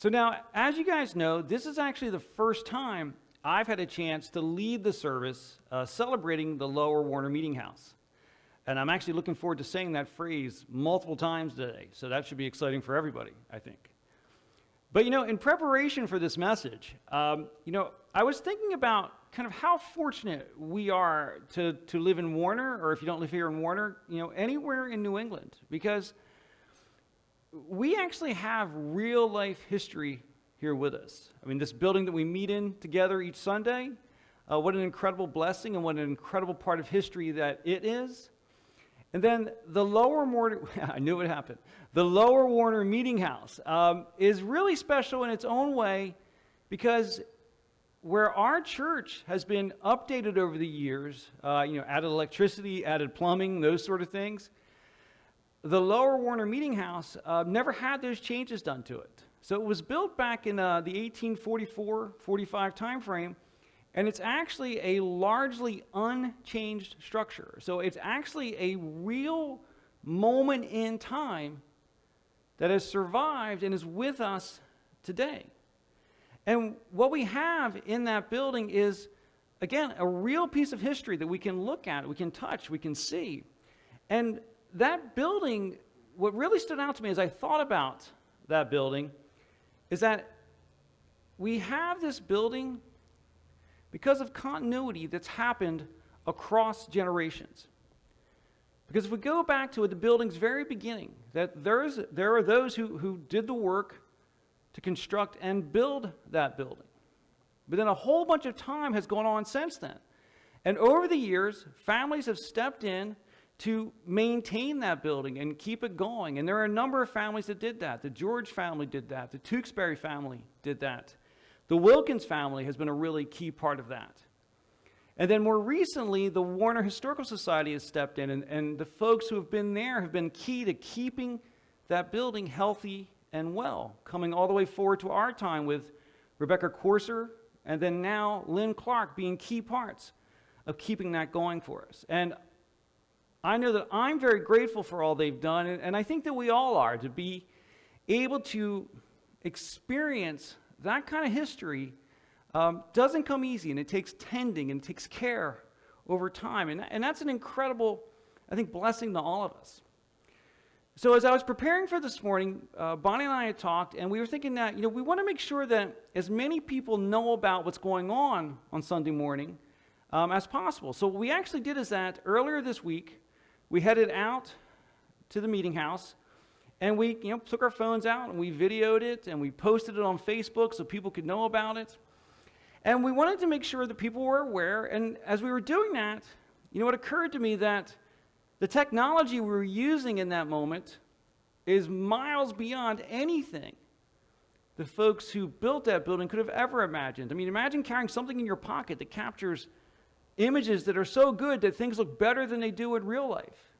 So now, as you guys know, this is actually the first time I've had a chance to lead the service celebrating the Lower Warner Meeting House. And I'm actually looking forward to saying that phrase multiple times today, so that should be exciting for everybody, I think. But in preparation for this message, I was thinking about kind of how fortunate we are to live in Warner, or if you don't live here in Warner, anywhere in New England, because we actually have real life history here with us. I mean, this building that we meet in together each Sunday, what an incredible blessing and what an incredible part of history that it is. And then the Lower Warner, I knew it would happen. The Lower Warner Meeting House is really special in its own way because where our church has been updated over the years, added electricity, added plumbing, those sort of things, the Lower Warner Meeting House never had those changes done to it. So it was built back in the 1844-45 time frame, and it's actually a largely unchanged structure. So it's actually a real moment in time that has survived and is with us today. And what we have in that building is, again, a real piece of history that we can look at, we can touch, we can see. And that building, what really stood out to me as I thought about that building is that we have this building because of continuity that's happened across generations. Because if we go back to the building's very beginning, that there are those who did the work to construct and build that building. But then a whole bunch of time has gone on since then. And over the years, families have stepped in to maintain that building and keep it going. And there are a number of families that did that. The George family did that. The Tewksbury family did that. The Wilkins family has been a really key part of that. And then more recently, the Warner Historical Society has stepped in, and the folks who have been there have been key to keeping that building healthy and well, coming all the way forward to our time with Rebecca Corser, and then now Lynn Clark being key parts of keeping that going for us. And I know that I'm very grateful for all they've done, and I think that we all are, to be able to experience that kind of history. Doesn't come easy, and it takes tending and it takes care over time, and that's an incredible, I think, blessing to all of us. So as I was preparing for this morning, Bonnie and I had talked, and we were thinking that we want to make sure that as many people know about what's going on Sunday morning as possible. So what we actually did is that earlier this week, we headed out to the meeting house, and we took our phones out and we videoed it and we posted it on Facebook so people could know about it. And we wanted to make sure that people were aware. And as we were doing that, it occurred to me that the technology we were using in that moment is miles beyond anything the folks who built that building could have ever imagined. I mean, imagine carrying something in your pocket that captures images that are so good that things look better than they do in real life.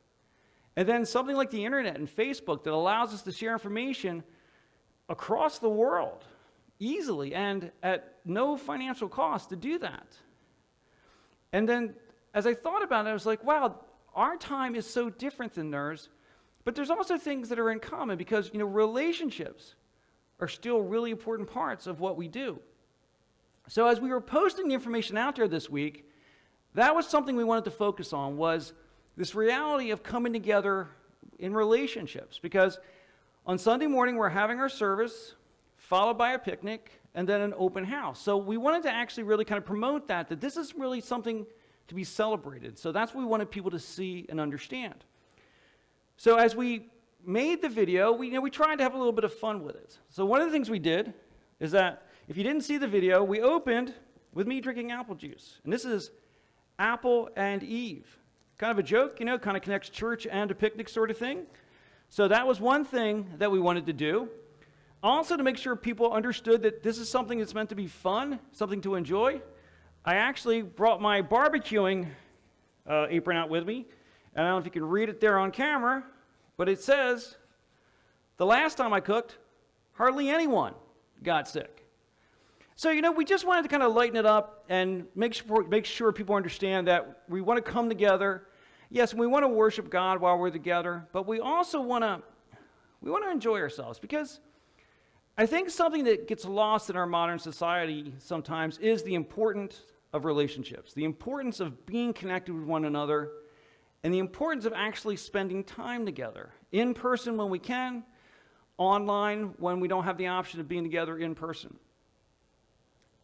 And then something like the internet and Facebook that allows us to share information across the world easily and at no financial cost to do that. And then as I thought about it, I was like, wow, our time is so different than theirs, but there's also things that are in common because, relationships are still really important parts of what we do. So as we were posting the information out there this week, that was something we wanted to focus on, was this reality of coming together in relationships. Because on Sunday morning, we're having our service, followed by a picnic, and then an open house. So we wanted to actually really kind of promote that this is really something to be celebrated. So that's what we wanted people to see and understand. So as we made the video, we tried to have a little bit of fun with it. So one of the things we did is that, if you didn't see the video, we opened with me drinking apple juice. And this is Apple and Eve. Kind of a joke, kind of connects church and a picnic sort of thing. So that was one thing that we wanted to do. Also, to make sure people understood that this is something that's meant to be fun, something to enjoy, I actually brought my barbecuing apron out with me. And I don't know if you can read it there on camera, but it says, the last time I cooked, hardly anyone got sick. So, we just wanted to kind of lighten it up and make sure people understand that we want to come together. Yes, we want to worship God while we're together, but we also want to enjoy ourselves, because I think something that gets lost in our modern society sometimes is the importance of relationships, the importance of being connected with one another, and the importance of actually spending time together, in person when we can, online when we don't have the option of being together in person.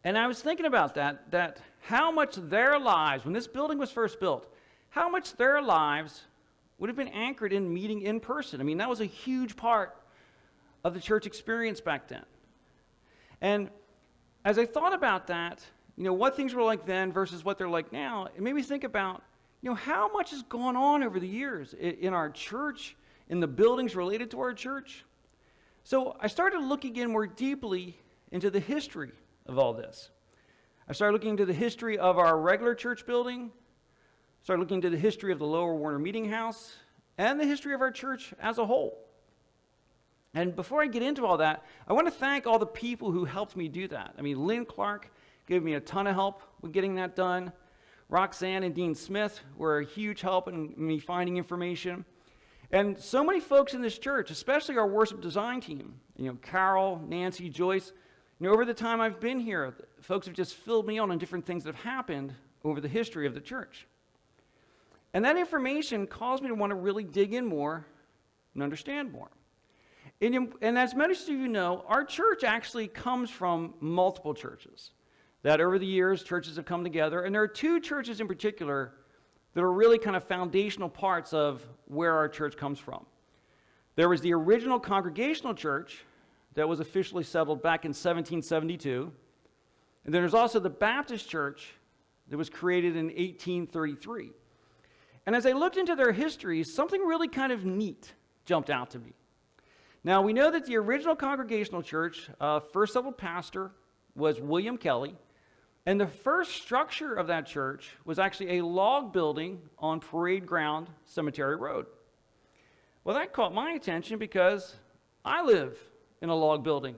And I was thinking about that how much their lives, when this building was first built, how much their lives would have been anchored in meeting in person. I mean, that was a huge part of the church experience back then. And as I thought about that, what things were like then versus what they're like now, it made me think about, how much has gone on over the years in our church, in the buildings related to our church. So I started looking in more deeply into the history of all this. I started looking into the history of our regular church building, started looking into the history of the Lower Warner Meeting House, and the history of our church as a whole. And before I get into all that, I want to thank all the people who helped me do that. I mean, Lynn Clark gave me a ton of help with getting that done. Roxanne and Dean Smith were a huge help in me finding information. And so many folks in this church, especially our worship design team, Carol, Nancy, Joyce, over the time I've been here, folks have just filled me on different things that have happened over the history of the church. And that information caused me to want to really dig in more and understand more. And as most of you know, our church actually comes from multiple churches. That over the years, churches have come together. And there are two churches in particular that are really kind of foundational parts of where our church comes from. There was the original Congregational Church that was officially settled back in 1772. And then there's also the Baptist Church that was created in 1833. And as I looked into their histories, something really kind of neat jumped out to me. Now, we know that the original Congregational Church, first settled pastor was William Kelly, and the first structure of that church was actually a log building on Parade Ground Cemetery Road. Well, that caught my attention because I live in a log building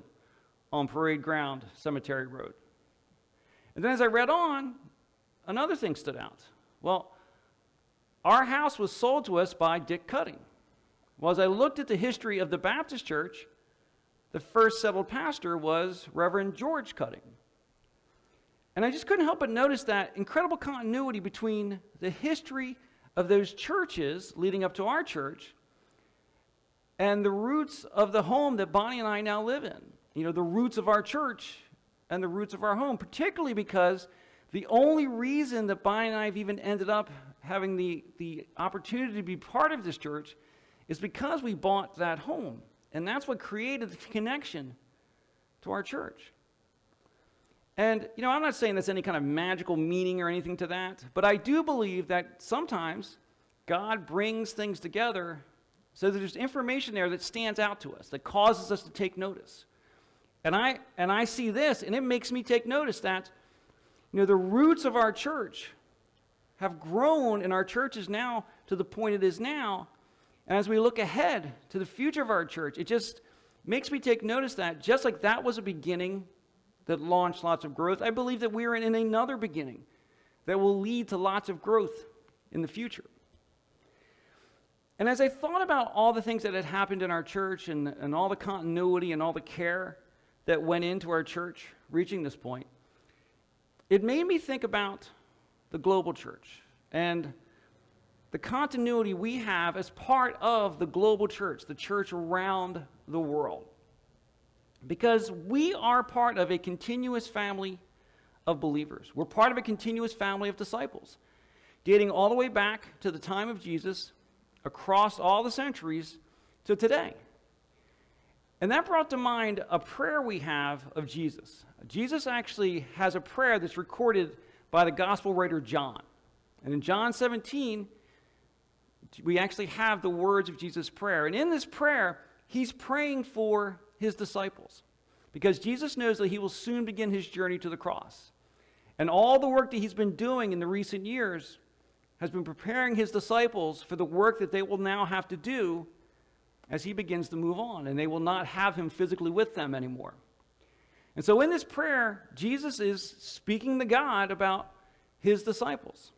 on Parade Ground Cemetery Road. And then as I read on, another thing stood out. Well, our house was sold to us by Dick Cutting. Well, as I looked at the history of the Baptist Church, the first settled pastor was Reverend George Cutting. And I just couldn't help but notice that incredible continuity between the history of those churches leading up to our church and the roots of the home that Bonnie and I now live in. The roots of our church and the roots of our home, particularly because the only reason that Bonnie and I have even ended up having the opportunity to be part of this church is because we bought that home. And that's what created the connection to our church. And, I'm not saying there's any kind of magical meaning or anything to that, but I do believe that sometimes God brings things together so that there's information there that stands out to us, that causes us to take notice. And I see this, and it makes me take notice that, the roots of our church have grown, and our church is now to the point it is now. And as we look ahead to the future of our church, it just makes me take notice that just like that was a beginning that launched lots of growth, I believe that we're in another beginning that will lead to lots of growth in the future. And as I thought about all the things that had happened in our church and all the continuity and all the care that went into our church reaching this point, it made me think about the global church and the continuity we have as part of the global church, the church around the world. Because we are part of a continuous family of believers. We're part of a continuous family of disciples, dating all the way back to the time of Jesus, across all the centuries to today. And that brought to mind a prayer we have of Jesus. Jesus actually has a prayer that's recorded by the gospel writer John. And in John 17, we actually have the words of Jesus' prayer. And in this prayer, he's praying for his disciples, because Jesus knows that he will soon begin his journey to the cross. And all the work that he's been doing in the recent years has been preparing his disciples for the work that they will now have to do as he begins to move on, and they will not have him physically with them anymore. And so in this prayer, Jesus is speaking to God about his disciples.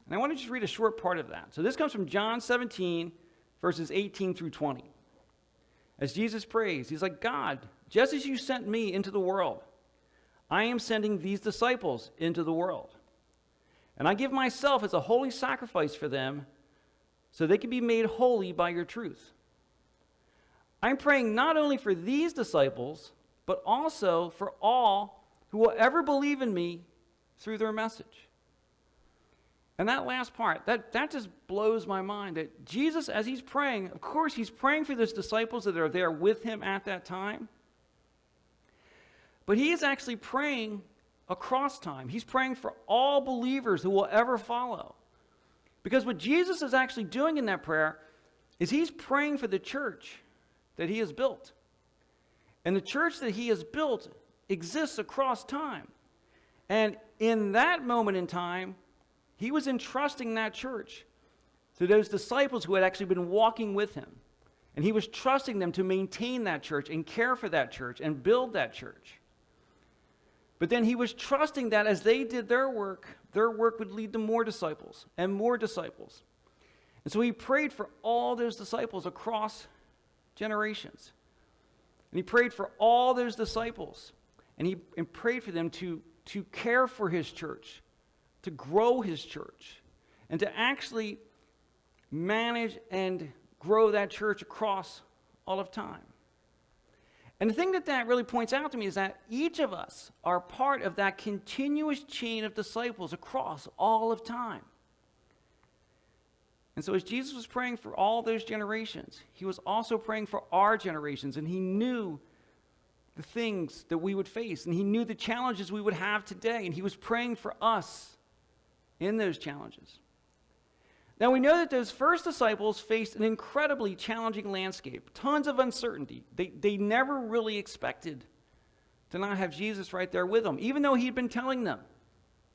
And I want to just read a short part of that. So this comes from John 17, verses 18 through 20. As Jesus prays, he's like, God, just as you sent me into the world, I am sending these disciples into the world. And I give myself as a holy sacrifice for them so they can be made holy by your truth. I'm praying not only for these disciples, but also for all who will ever believe in me through their message. And that last part, that just blows my mind, that Jesus, as he's praying, of course, he's praying for those disciples that are there with him at that time. But he is actually praying across time. He's praying for all believers who will ever follow. Because what Jesus is actually doing in that prayer is he's praying for the church that he has built. And the church that he has built exists across time. And in that moment in time, he was entrusting that church to those disciples who had actually been walking with him. And he was trusting them to maintain that church and care for that church and build that church. But then he was trusting that as they did their work would lead to more disciples and more disciples. And so he prayed for all those disciples across generations. And he prayed for all those disciples. And he prayed for them to care for his church, to grow his church, and to actually manage and grow that church across all of time. And the thing that really points out to me is that each of us are part of that continuous chain of disciples across all of time. And so as Jesus was praying for all those generations, he was also praying for our generations, and he knew the things that we would face, and he knew the challenges we would have today, and he was praying for us in those challenges. Now we know that those first disciples faced an incredibly challenging landscape, tons of uncertainty. They never really expected to not have Jesus right there with them, even though he'd been telling them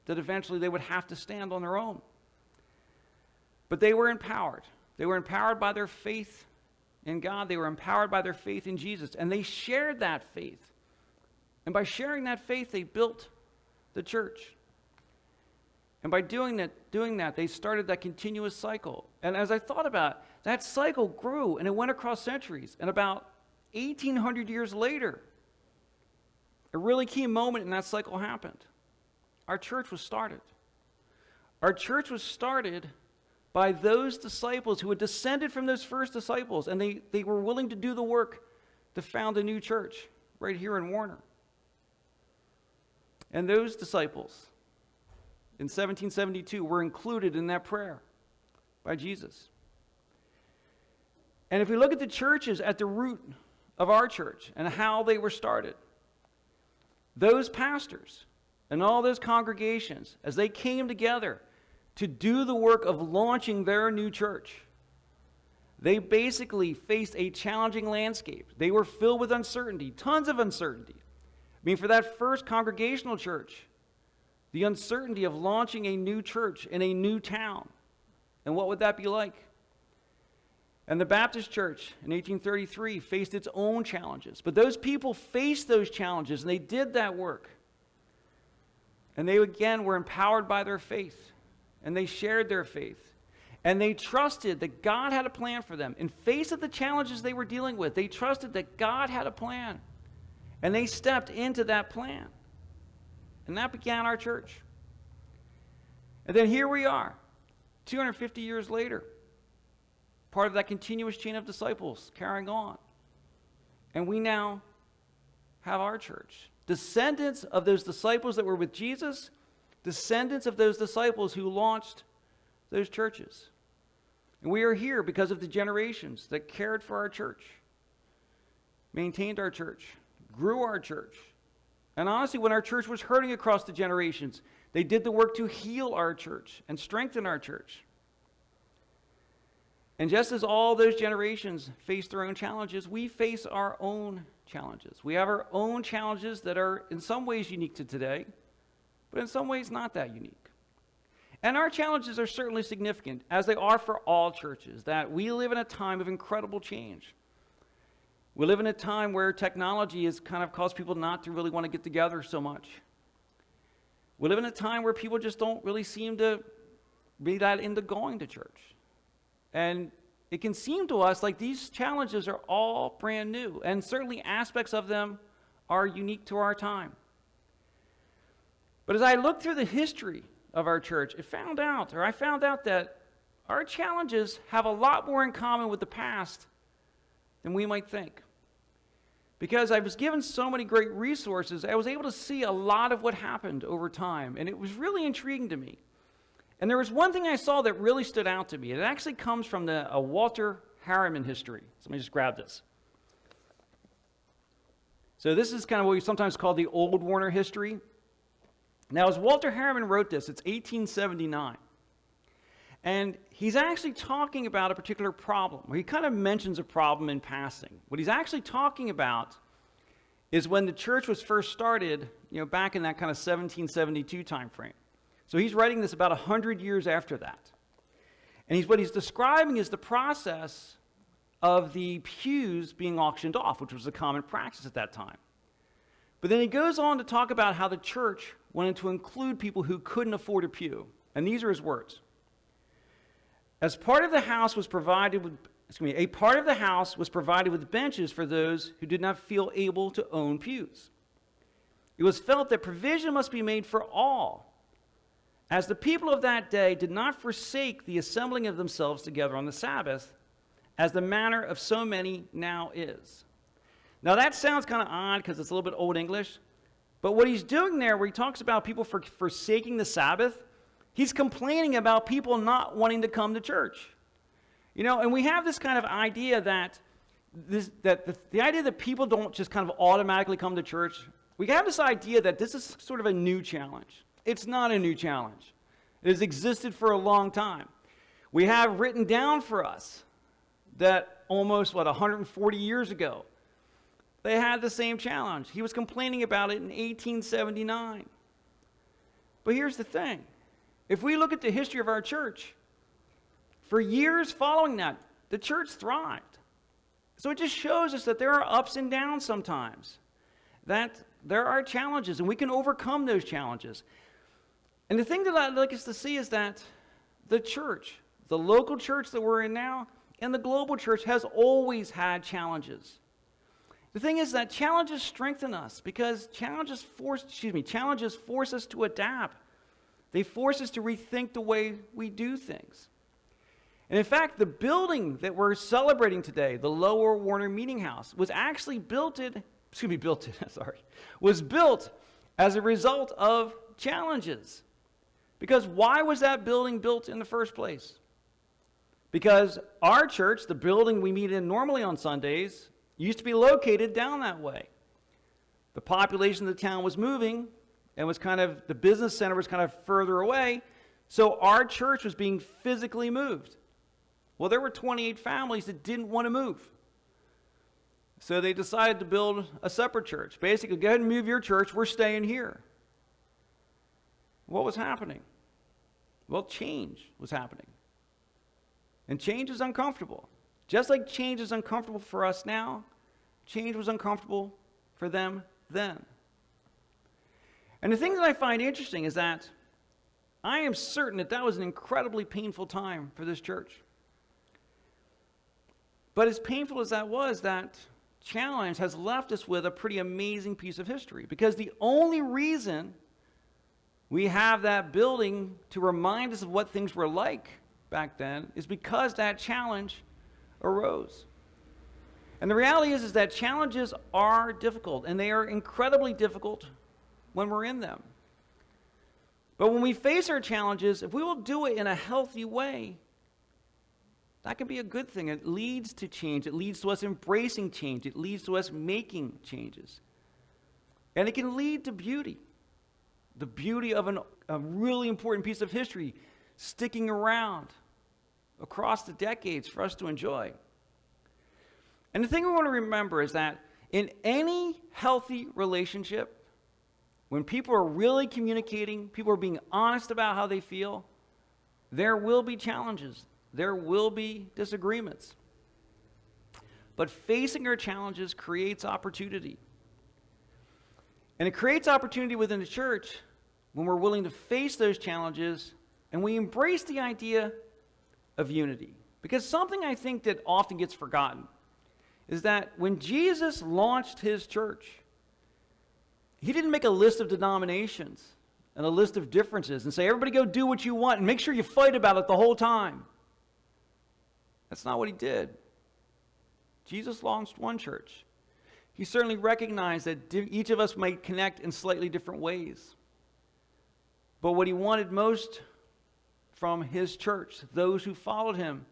that eventually they would have to stand on their own. But they were empowered. They were empowered by their faith in God. They were empowered by their faith in Jesus, and they shared that faith. And by sharing that faith, they built the church. And by doing that, they started that continuous cycle. And as I thought about it, that cycle grew, and it went across centuries. And about 1,800 years later, a really key moment in that cycle happened. Our church was started. Our church was started by those disciples who had descended from those first disciples, and they were willing to do the work to found a new church right here in Warner. And those disciples in 1772 were included in that prayer by Jesus. And if we look at the churches at the root of our church and how they were started, those pastors and all those congregations, as they came together to do the work of launching their new church, they basically faced a challenging landscape. They were filled with uncertainty, tons of uncertainty. I mean, for that first congregational church, the uncertainty of launching a new church in a new town. And what would that be like? And the Baptist Church in 1833 faced its own challenges. But those people faced those challenges, and they did that work. And they, again, were empowered by their faith. And they shared their faith. And they trusted that God had a plan for them. In face of the challenges they were dealing with, they trusted that God had a plan. And they stepped into that plan. And that began our church. And then here we are, 250 years later, part of that continuous chain of disciples carrying on. And we now have our church. Descendants of those disciples that were with Jesus, descendants of those disciples who launched those churches. And we are here because of the generations that cared for our church, maintained our church, grew our church. And honestly, when our church was hurting across the generations, they did the work to heal our church and strengthen our church. And just as all those generations faced their own challenges, we face our own challenges. We have our own challenges that are in some ways unique to today, but in some ways not that unique. And our challenges are certainly significant, as they are for all churches, that we live in a time of incredible change. We live in a time where technology has kind of caused people not to really want to get together so much. We live in a time where people just don't really seem to be that into going to church. And it can seem to us like these challenges are all brand new, and certainly aspects of them are unique to our time. But as I looked through the history of our church, I found out that our challenges have a lot more in common with the past than we might think. Because I was given so many great resources, I was able to see a lot of what happened over time, and it was really intriguing to me. And there was one thing I saw that really stood out to me. It actually comes from a Walter Harriman history. So let me just grab this. So this is kind of what we sometimes call the Old Warner history. Now, as Walter Harriman wrote this, it's 1879. And he's actually talking about a particular problem, where he kind of mentions a problem in passing. What he's actually talking about is when the church was first started, back in that kind of 1772 time frame. So he's writing this about 100 years after that. And what he's describing is the process of the pews being auctioned off, which was a common practice at that time. But then he goes on to talk about how the church wanted to include people who couldn't afford a pew. And these are his words. A part of the house was provided with benches for those who did not feel able to own pews. It was felt that provision must be made for all, as the people of that day did not forsake the assembling of themselves together on the Sabbath, as the manner of so many now is. Now that sounds kind of odd because it's a little bit Old English, but what he's doing there, where he talks about people forsaking the Sabbath, he's complaining about people not wanting to come to church. And we have this kind of idea that the idea that people don't just kind of automatically come to church, we have this idea that this is sort of a new challenge. It's not a new challenge. It has existed for a long time. We have written down for us that almost, 140 years ago, they had the same challenge. He was complaining about it in 1879. But here's the thing. If we look at the history of our church, for years following that, the church thrived. So it just shows us that there are ups and downs sometimes, that there are challenges, and we can overcome those challenges. And the thing that I'd like us to see is that the church, the local church that we're in now, and the global church has always had challenges. The thing is that challenges strengthen us because challenges force us to adapt. They force us to rethink the way we do things. And in fact, the building that we're celebrating today, the Lower Warner Meeting House, was actually built as a result of challenges. Because why was that building built in the first place? Because our church, the building we meet in normally on Sundays, used to be located down that way. The population of the town was moving, and the business center was kind of further away, so our church was being physically moved. Well, there were 28 families that didn't want to move. So they decided to build a separate church. Basically, go ahead and move your church, we're staying here. What was happening? Well, change was happening. And change is uncomfortable. Just like change is uncomfortable for us now, change was uncomfortable for them then. And the thing that I find interesting is that I am certain that was an incredibly painful time for this church. But as painful as that was, that challenge has left us with a pretty amazing piece of history. Because the only reason we have that building to remind us of what things were like back then is because that challenge arose. And the reality is that challenges are difficult, and they are incredibly difficult when we're in them. But when we face our challenges, if we will do it in a healthy way, that can be a good thing. It leads to change. It leads to us embracing change. It leads to us making changes. And it can lead to beauty. The beauty of a really important piece of history sticking around across the decades for us to enjoy. And the thing we want to remember is that in any healthy relationship, when people are really communicating, people are being honest about how they feel, there will be challenges. There will be disagreements. But facing our challenges creates opportunity. And it creates opportunity within the church when we're willing to face those challenges and we embrace the idea of unity. Because something I think that often gets forgotten is that when Jesus launched his church, He didn't make a list of denominations and a list of differences and say, everybody go do what you want and make sure you fight about it the whole time. That's not what he did. Jesus launched one church. He certainly recognized that each of us might connect in slightly different ways. But what he wanted most from his church, those who followed him,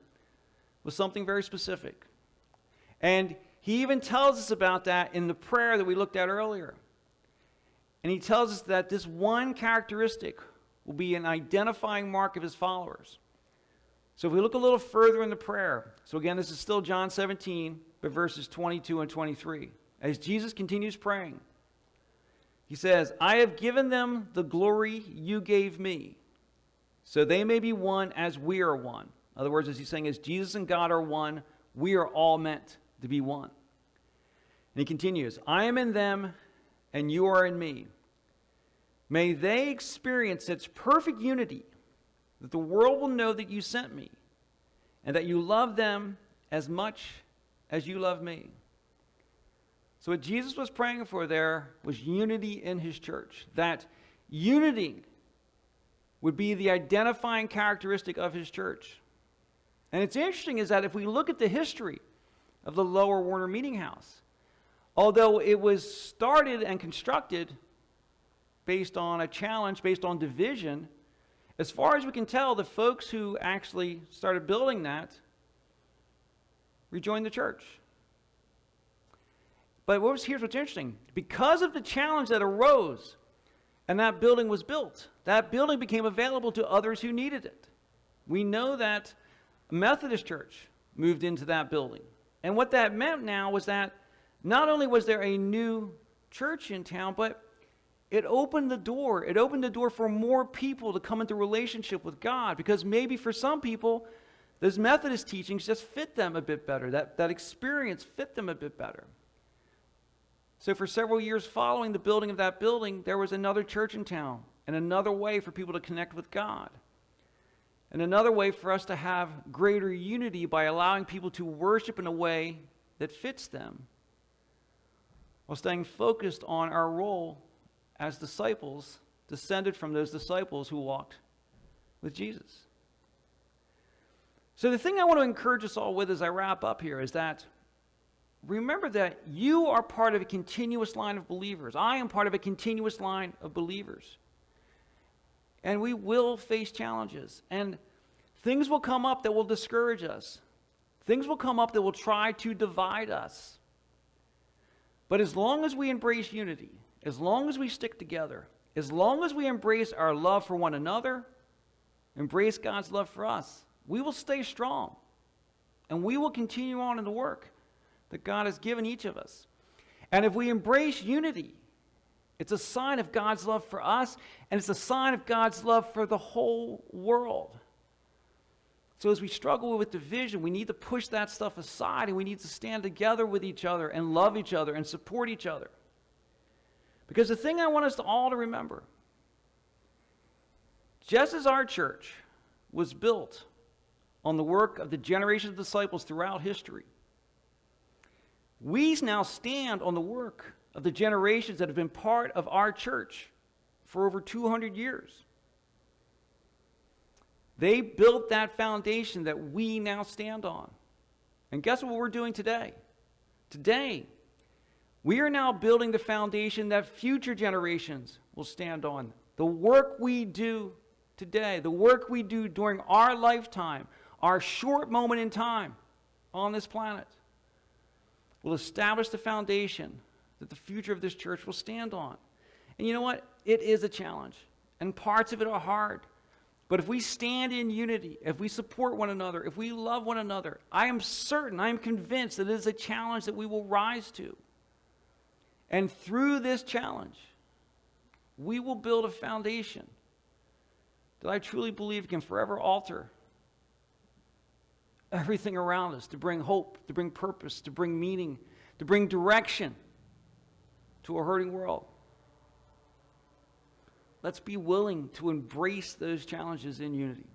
was something very specific. And he even tells us about that in the prayer that we looked at earlier. And he tells us that this one characteristic will be an identifying mark of his followers. So if we look a little further in the prayer, so again, this is still John 17, but verses 22 and 23. As Jesus continues praying, he says, I have given them the glory you gave me, so they may be one as we are one. In other words, as he's saying, as Jesus and God are one, we are all meant to be one. And he continues, I am in them and you are in me. May they experience such perfect unity that the world will know that you sent me and that you love them as much as you love me. So what Jesus was praying for there was unity in his church. That unity would be the identifying characteristic of his church. And it's interesting is that if we look at the history of the Lower Warner Meeting House, although it was started and constructed based on a challenge, based on division, as far as we can tell, the folks who actually started building that rejoined the church. But here's what's interesting. Because of the challenge that arose and that building was built, that building became available to others who needed it. We know that a Methodist church moved into that building. And what that meant now was that not only was there a new church in town, but it opened the door. It opened the door for more people to come into relationship with God, because maybe for some people, those Methodist teachings just fit them a bit better. That experience fit them a bit better. So for several years following the building of that building, there was another church in town and another way for people to connect with God. And another way for us to have greater unity by allowing people to worship in a way that fits them, while staying focused on our role as disciples, descended from those disciples who walked with Jesus. So the thing I want to encourage us all with as I wrap up here is that remember that you are part of a continuous line of believers. I am part of a continuous line of believers. And we will face challenges. And things will come up that will discourage us. Things will come up that will try to divide us. But as long as we embrace unity, as long as we stick together, as long as we embrace our love for one another, embrace God's love for us, we will stay strong. And we will continue on in the work that God has given each of us. And if we embrace unity, it's a sign of God's love for us, and it's a sign of God's love for the whole world. So as we struggle with division, we need to push that stuff aside, and we need to stand together with each other and love each other and support each other. Because the thing I want us all to remember, just as our church was built on the work of the generations of disciples throughout history, we now stand on the work of the generations that have been part of our church for over 200 years. They built that foundation that we now stand on. And guess what we're doing today? Today, we are now building the foundation that future generations will stand on. The work we do today, the work we do during our lifetime, our short moment in time on this planet, will establish the foundation that the future of this church will stand on. And you know what? It is a challenge, and parts of it are hard. But if we stand in unity, if we support one another, if we love one another, I am certain, I am convinced that it is a challenge that we will rise to. And through this challenge, we will build a foundation that I truly believe can forever alter everything around us, to bring hope, to bring purpose, to bring meaning, to bring direction to a hurting world. Let's be willing to embrace those challenges in unity.